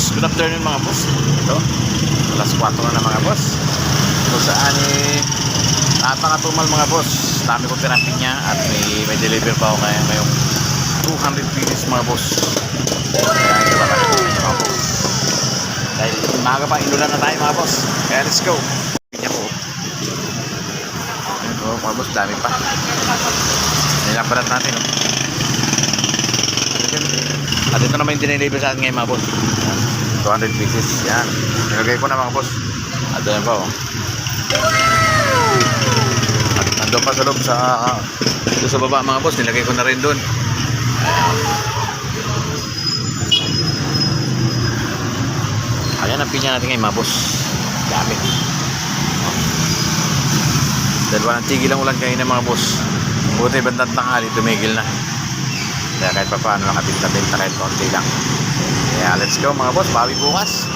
boss, good afternoon mga boss. Ito, alas 4 na mga boss. Kung saan napakatumal mga boss. Dami kong tinapin niya at may deliver pa ako kaya ngayong 200 pieces mga boss. Kaya ito ba mga boss. Dahil umaga pa, inulan na tayo mga boss. Kaya let's go. Pinya ko. Ito mga boss, dami pa. Nilabarat natin. At ito naman yung diniliver sa atin ngayon mga boss. 200 pieces. Yan. Nilagay ko na mga boss. At doon pa oh. At nandun pa sa loob dito sa baba mga boss. Nilagay ko na rin doon. Ayan ang pinya natin ngayon mga boss. Dami. Dahil walang tigil ang ulan kayo na mga boss. Buti bandang tanghali tumigil na. Kaya kahit pa paano nakabinta-binta kahit konti lang. Kaya let's go mga boss, bawi bukas.